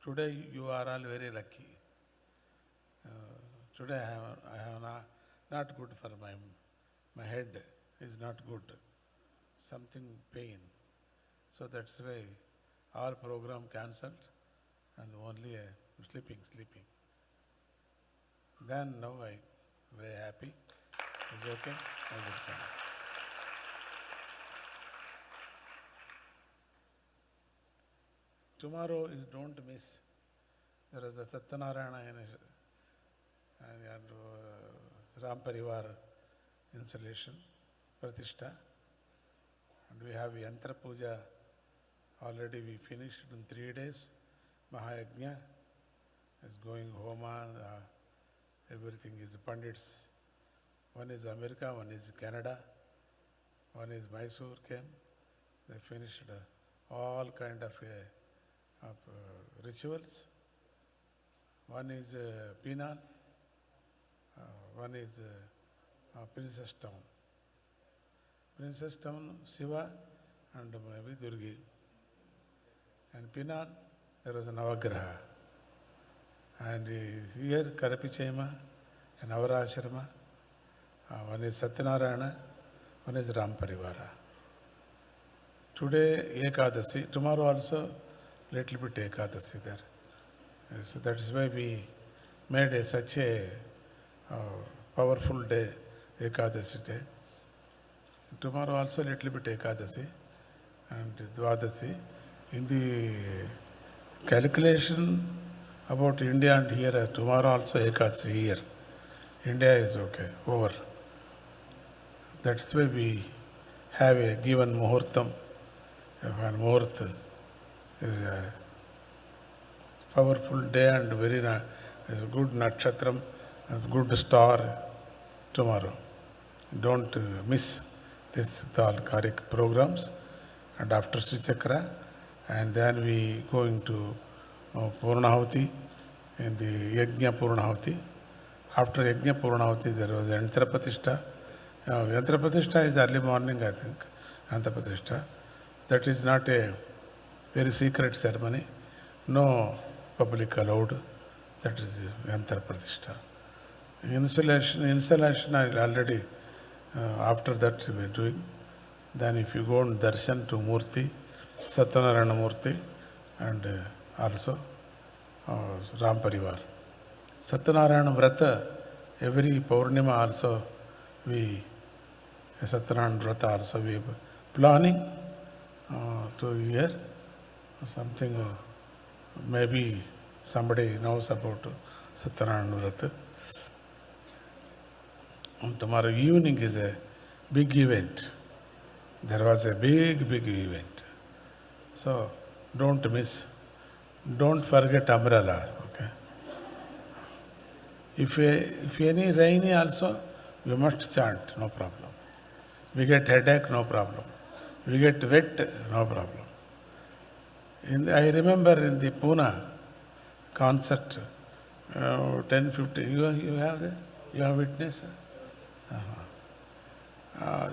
Today you are all very lucky. Today I have not good for my head is not good. Something pain. So that's why all program cancelled and only sleeping. Then now I very happy. It's okay. I will come. Tomorrow you don't miss. There is a Satyanarayana and Ram Parivar installation, Pratishtha. And we have Yantra Puja. Already we finished in 3 days. Mahayajna is going Homa. Everything is Pandits. One is America, one is Canada, one is Mysore came. They finished all kind of rituals. One is Penal, one is Princess Town. Princess Town, Shiva and maybe Durgi. And Penal, there was a Navagraha. And here Karapichema and Avarashrama. One is Satyanarayana, one is Ram Parivara. Today Ekadasi, tomorrow also little bit Ekadasi there. So that's why we made such a powerful day, Ekadasi day. Tomorrow also little bit Ekadasi and Dwadasi. In the calculation about India and here, tomorrow also Ekadasi here. India is okay, over. That's why we have a given Muhurtam. One Muhurt is a powerful day and very is a good Nakshatram, a good star tomorrow. Don't miss this Dalkarik programs. And after Sri Chakra, and then we going to Purnahuti in the Yajna Purnahuti. After Yajna Purnahuti, there was Yantra Pratishtha. Yantra Pratishtha is early morning, I think. Yantra Pratishtha. That is not a very secret ceremony. No public allowed. That is Yantra Pratishtha. Installation I already, after that we are doing. Then if you go and darshan to Murti, Satyanarayana Murti, and also Ram Parivar. Satyanarayana Vrata, every Purnima also we, Satyanarayana Vrata also we planning to hear something, maybe somebody knows about Satyanarayana Vrata. And tomorrow evening is a big event. There was a big event. So don't miss. Don't forget umbrella. Okay. If any rainy also, we must chant, no problem. We get headache, no problem. We get wet, no problem. I remember in the Pune concert, 10, 15, you have the, you have witness?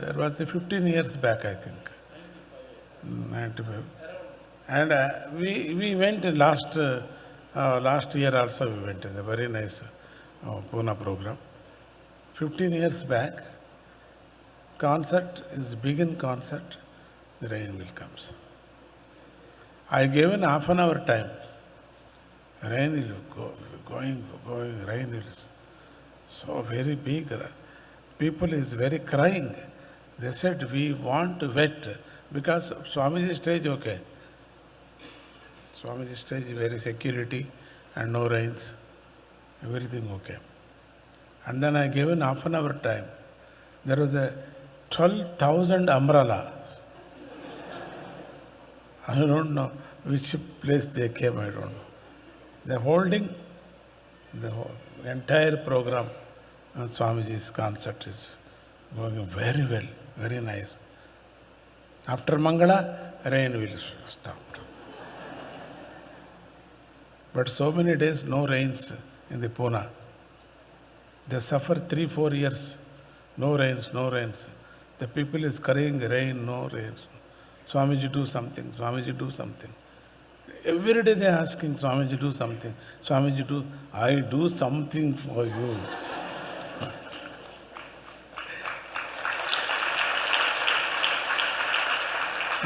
There was 15 years back, I think, 95. And we went last year also we went. It's a very nice Pune program. 15 years back, concert is begin concert, the rain will come. I gave in half an hour time. Rain will going, rain is so very big. People is very crying. They said, we want wet because Swamiji stage okay. Swamiji stage very security and no rains, everything okay. And then I gave in half an hour time. There was a 12,000 umbrellas. I don't know which place they came, I don't know. They're holding the whole entire program. And Swamiji's concert is going very well, very nice. After Mangala, rain will stop. But so many days, no rains in the Pune. They suffer 3-4 years. No rains. The people is crying, rain, no rains. Swamiji do something, Swamiji do something. Every day they are asking, Swamiji, do something. Swamiji, I do something for you.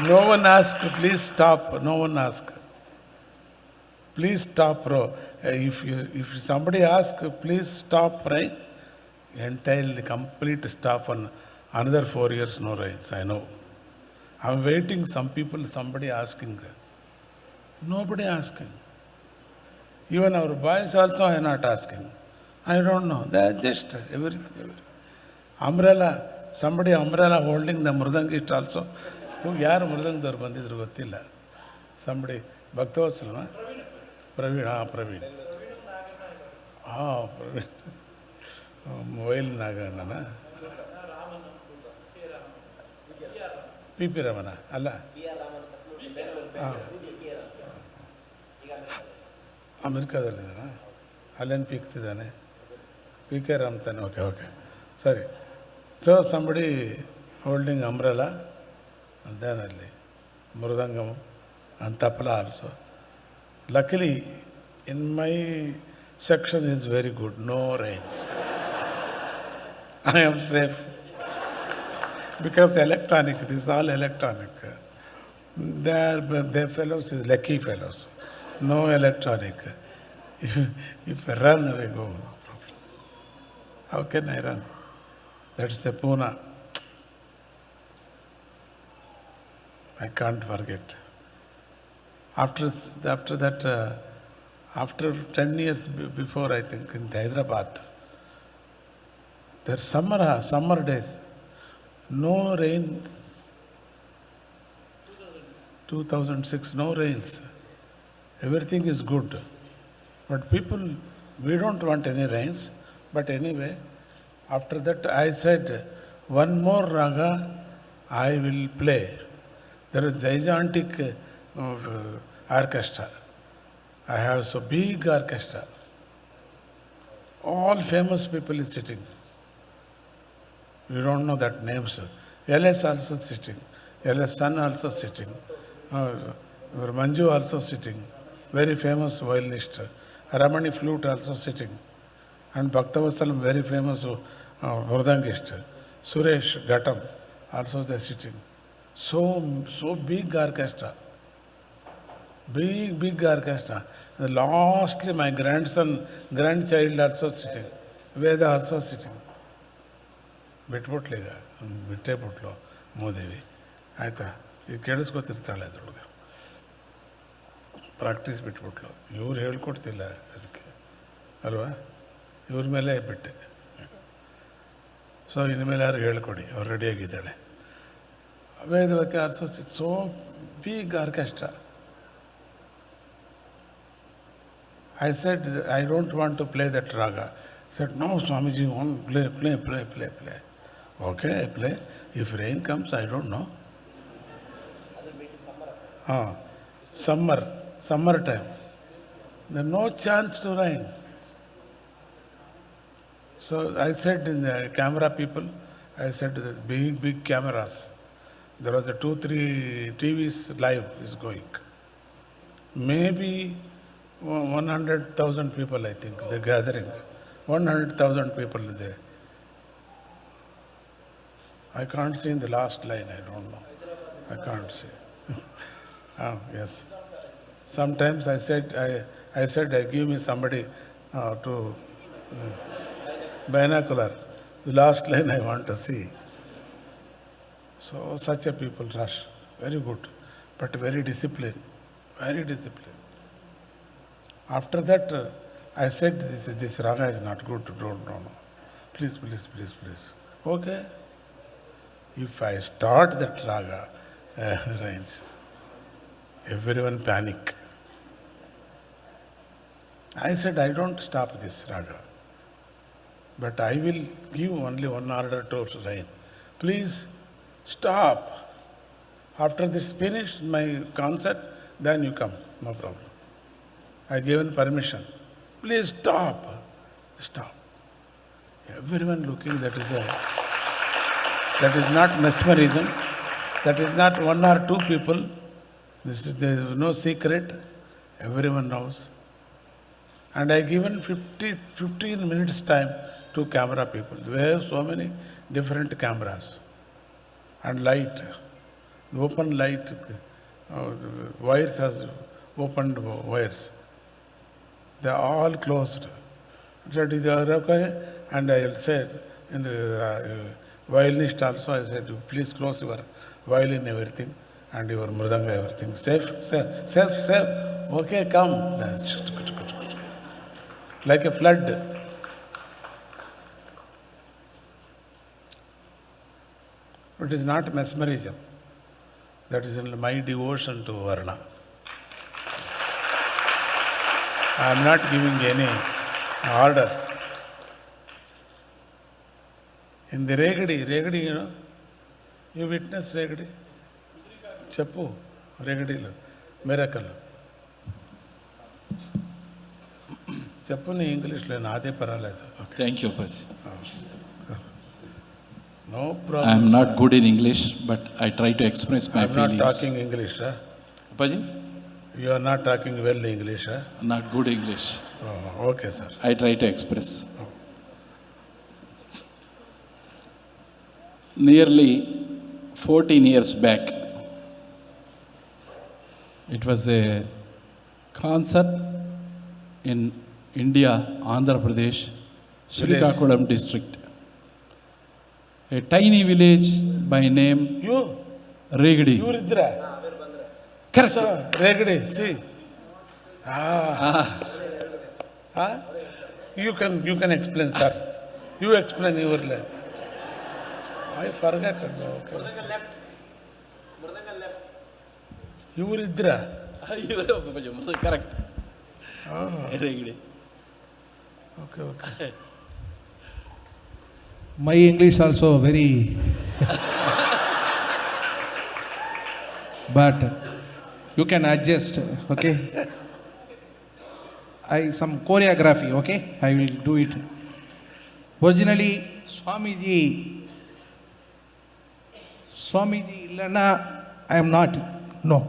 No one ask, please stop. No one ask. Please stop, bro. If somebody ask, please stop rain, entirely complete stop on another 4 years, no rains. I know. I'm waiting. Somebody asking. Nobody asking. Even our boys also are not asking. I don't know. They are just everything. Umbrella. Somebody umbrella holding the mridangist also. ಯಾರು ಮೃದಂಗದವ್ರು ಬಂದಿದ್ರು ಗೊತ್ತಿಲ್ಲ. Somebody ಭಕ್ತವತ್ಸಲನ Praveen Praveen Praveen ಮೊಬೈಲ್ನಾಗ ನನ್ನ P Ramana ಅಲ್ಲ ಅಮೆರಿಕಾದಲ್ಲಿದ್ದಾನ ಅಲ್ಲೇನು ಪೀಕ್ತಿದ್ದಾನೆ K Ram ತಾನೆ okay ಸರಿ so somebody holding umbrella and then only Mridangam and Tapala also. Luckily, in my section is very good, no rains. I am safe. Because electronic, this is all electronic. Their fellows is lucky fellows. No electronic. If I run away, go, no problem. How can I run? That's the Pune. I can't forget. After that, after 10 years before, I think, in Hyderabad, there's summer days, no rains. 2006, no rains. Everything is good. But people, we don't want any rains. But anyway, after that, I said, one more raga I will play. There is gigantic orchestra. I have so big orchestra. All famous people is sitting. You don't know that names. LS also sitting. LS Son also sitting. Manju also sitting. Very famous violinist. Ramani flute also sitting. And Bhaktavasalam, very famous mridangist. Suresh Ghatam also they sitting. So big orchestra. Big orchestra. And lastly, my grandchild also sitting. Veda also sitting. ಬಿಟ್ಬಿಟ್ಲೀಗ ಬಿಟ್ಟೇ ಬಿಟ್ಲು ಮೂದೇವಿ ಆಯಿತಾ ಈಗ ಕೇಳಿಸ್ಕೊತಿರ್ತಾಳೆ ಅದ್ರೊಳಗೆ practice ಬಿಟ್ಬಿಟ್ಲು ಇವ್ರು ಹೇಳ್ಕೊಡ್ತಿಲ್ಲ ಅದಕ್ಕೆ ಅಲ್ವಾ ಇವ್ರ ಮೇಲೆ ಬಿಟ್ಟೆ ಸೊ ಇನ್ಮೇಲೆ ಯಾರು ಹೇಳ್ಕೊಡಿ ಅವ್ರು ರೆಡಿಯಾಗಿದ್ದಾಳೆ Vedavati also sits, so big orchestra. I said, I don't want to play that raga. He said, no, Swamiji, play. Okay, I play. If rain comes, I don't know. Summer time. There's no chance to rain. So I said in the camera people, I said big cameras. There was a 2-3 TVs live is going. Maybe 100,000 people, I think, they're gathering. 100,000 people there. I can't see in the last line, I don't know. I can't see. Yes. Sometimes I said, give me somebody to binocular. The last line I want to see. So such a people rush. Very good. But very disciplined. Very disciplined. After that, I said, this raga is not good. Don't know. Please. Okay. If I start that raga, rains. Everyone panic. I said, I don't stop this raga. But I will give only one order to rain. Please stop. After this finished, my concert, then you come. No problem. I given permission. Please stop. Stop. Everyone looking, that is not mesmerism. That is not one or two people. There is no secret. everyone knows. And I given 15 minutes time to camera people. We have so many different cameras. And light, the open light, wires has opened wires. They are all closed. So they are okay, and I will say, in the violinist also, I said, please close your violin, everything, and your mridanga, everything. Safe. Okay, come. Like a flood. It is not mesmerism. That is only my devotion to Varna. I am not giving any order. In the Regadi, you know, you witnessed Regadi? Chappu, Regadi, miracle. Chappu in English, Nade Paraleta. Thank you, Apaji. No problem. I am not good in English, but I try to express my I am feelings. not talking English. Huh? Apaji? You are not talking well English. Huh? Not good English. Oh, okay, sir. I try to express. Nearly 14 years back, it was a concert in India, Andhra Pradesh, Srikakulam district. A tiny village by name You Regadi. Ridra. Correct. So, Regadi, see. You can explain, sir. You explain your life. I forgot. Okay. You Ridra. Correct. Okay. My English also very but you can adjust, okay? Some choreography, okay? I will do it. Originally, Swamiji illana, I am not, no.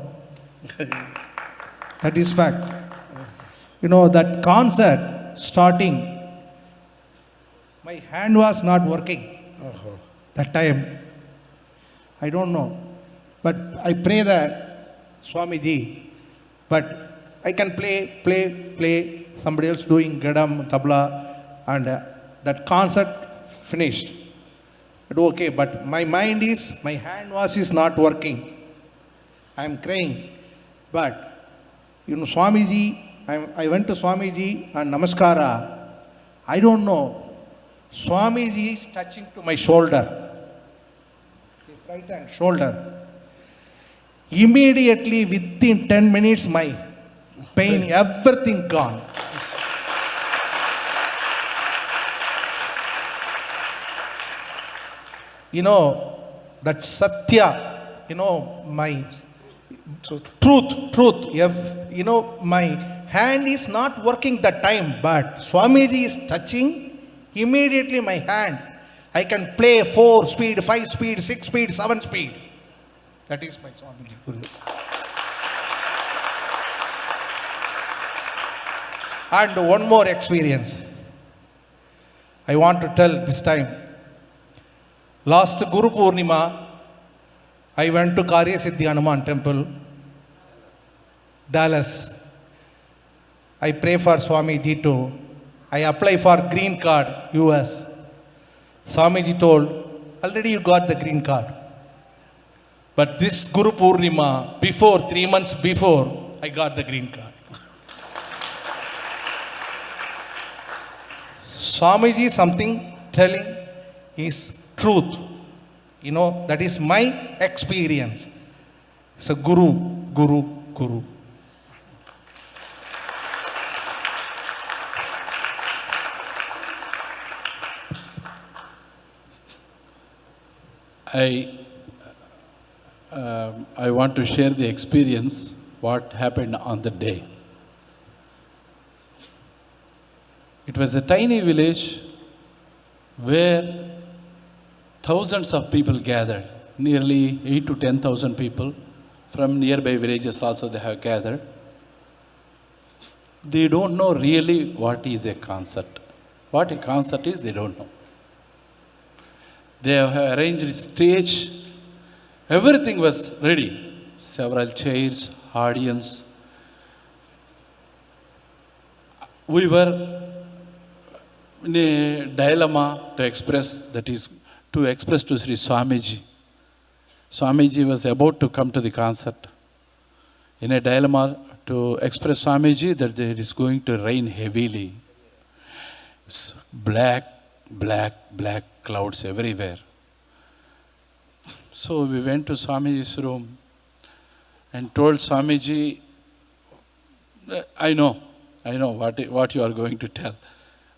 That is fact. You know, that concert starting, my hand was not working. That time, I don't know. But I pray that, Swamiji, but I can play, somebody else doing gadam, tabla, and that concert finished. But okay, but my mind is, my hand is not working. I am crying. But, you know, Swamiji, I went to Swamiji and Namaskara. I don't know. Swamiji is touching to my shoulder. His right hand, shoulder. Immediately, within 10 minutes, my pain, everything gone. You know, that Satya, you know, my truth. You know, my hand is not working that time, but Swamiji is touching. Immediately my hand, I can play 4 speed, 5 speed, 6 speed, 7 speed. That is my Swamiji Guru. And one more experience I want to tell this time. Last Guru Purnima, I went to Karya Siddhi Hanuman Temple, Dallas. I pray for Swamiji too. I apply for green card, US. Swamiji told, already you got the green card. But this Guru Purnima, 3 months before, I got the green card. Swamiji something telling is truth. You know, that is my experience. So Guru. I want to share the experience, what happened on the day. It was a tiny village where thousands of people gathered, nearly 8,000 to 10,000 people from nearby villages also they have gathered. they don't know really what is a concert. What a concert is, they don't know. They have arranged a stage. Everything was ready. Several chairs, audience. We were in a dilemma to express, that is, to express to Sri Swamiji. Swamiji was about to come to the concert. In a dilemma to express Swamiji that there is going to rain heavily. Black clouds everywhere. So we went to Swamiji's room and told Swamiji, I know what you are going to tell.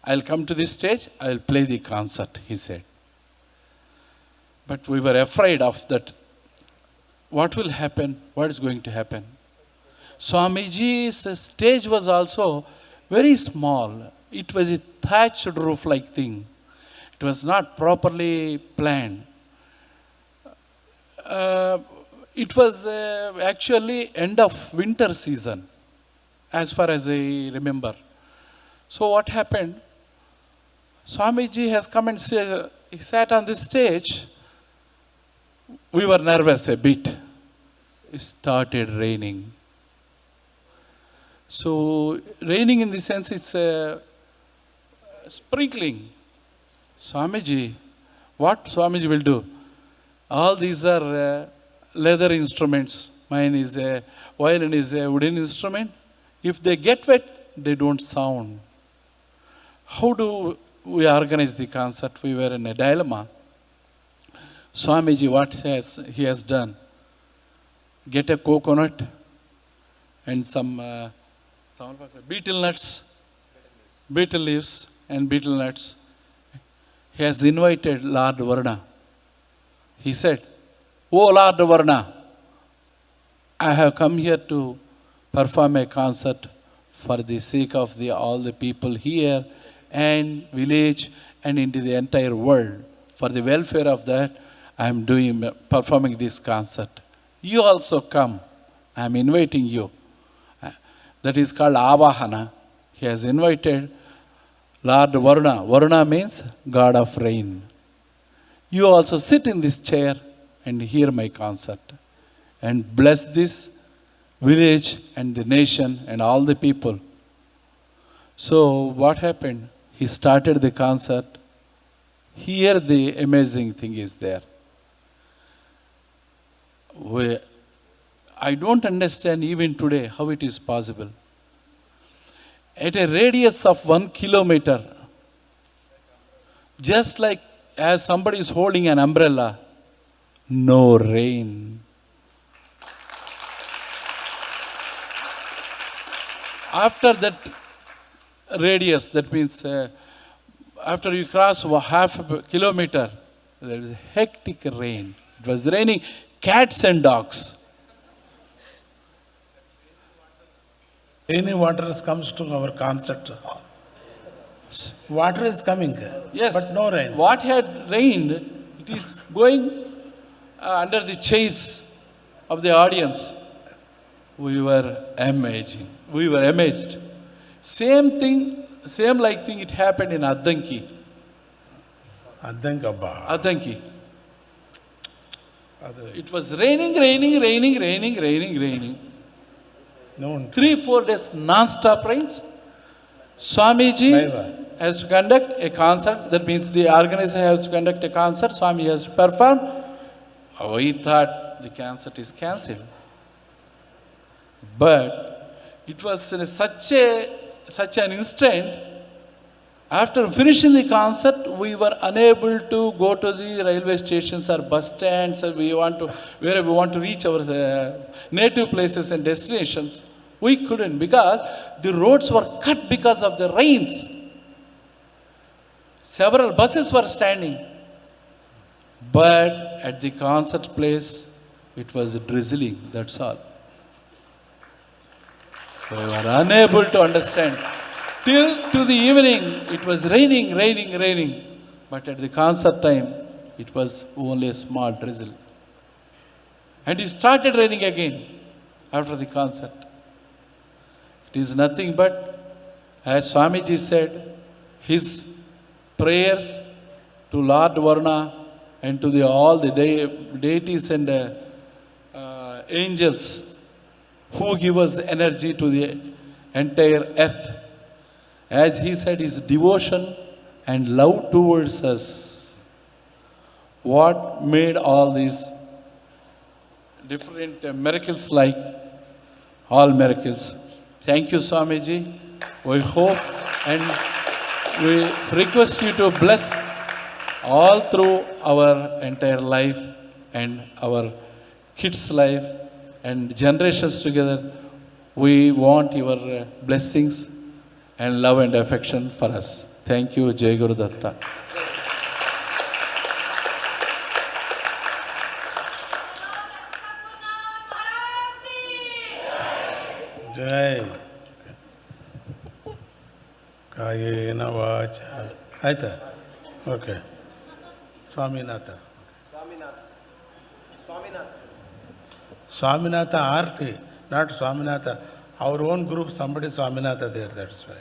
I'll come to this stage, I'll play the concert, he said. But we were afraid of that. What will happen? What is going to happen? Swamiji's stage was also very small. It was a thatched roof-like thing. It was not properly planned. It was actually end of winter season, as far as I remember. So what happened? Swamiji has come and he sat on this stage. We were nervous a bit. It started raining. So raining in the sense it's sprinkling. Swamiji, what Swamiji will do? All these are leather instruments. Mine is a violin is a wooden instrument. If they get wet, they don't sound. How do we organize the concert? We were in a dilemma. Swamiji, what he has done? Get a coconut and some betel leaves and betel nuts. He has invited Lord Varna. He said, "Oh Lord Varna, I have come here to perform a concert for the sake of all the people here and village and into the entire world. For the welfare of that, I am performing this concert. You also come. I am inviting you." That is called Avahana. He has invited Lord Varuna. Varuna means God of rain. You also sit in this chair and hear my concert and bless this village and the nation and all the people. So what happened? He started the concert. Here the amazing thing is there. I don't understand even today how it is possible. At a radius of 1 kilometer, just like as somebody is holding an umbrella, no rain. After that radius, that means after you cross half a kilometer, there is a hectic rain. It was raining cats and dogs. Rainy water comes to our concert hall. Water is coming, Yes. but no rain. What had rained, it is going under the chairs of the audience. We were amazing. We were amazed. Same thing, it happened in Addanki. Addanki. It was raining. No. 3-4 days non-stop rains. Swamiji has to conduct a concert. That means the organizer has to conduct a concert. Swami has to perform. We thought the concert is cancelled. But it was in such an instant. After finishing the concert, we were unable to go to the railway stations or bus stands. Wherever we want to reach our native places and destinations. We couldn't because the roads were cut because of the rains. Several buses were standing. But at the concert place, it was drizzling, that's all. So we were unable to understand. Till to the evening, it was raining. But at the concert time, it was only a small drizzle. And it started raining again after the concert. It is nothing but As Swamiji said, his prayers to Lord Varuna and to all the deities and angels who give us energy to the entire earth. As he said, his devotion and love towards us. What made all these different miracles like all miracles. Thank you, Swamiji. We hope and we request you to bless all through our entire life and our kids' life and generations together. We want your blessings and love and affection for us. Thank you, Jai Guru Datta. ಜೈ ಕಾಯೇನ ವಾಚ ಆಯ್ತಾ okay Swaminatha Swaminatha ಆರ್ತಿ not Swaminatha ಅವ್ರ own group somebody Swaminatha there that's why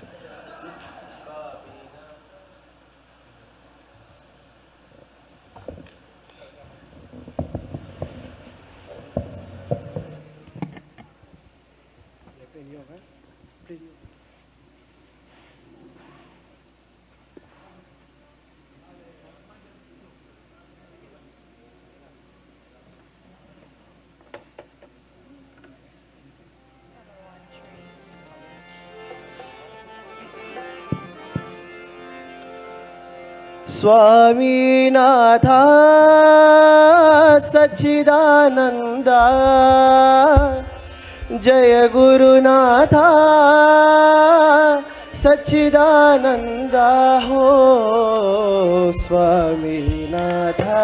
Swaminatha Sachchidananda जय गुरुनाथा सच्चिदानंदा हो स्वामीनाथा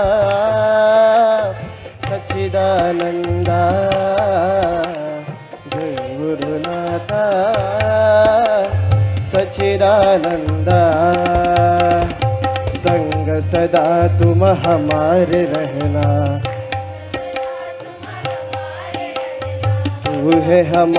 सच्चिदानंदा जय गुरुनाथा सच्चिदानंदा संग सदा तुम हमारे रहना, तू है हमारा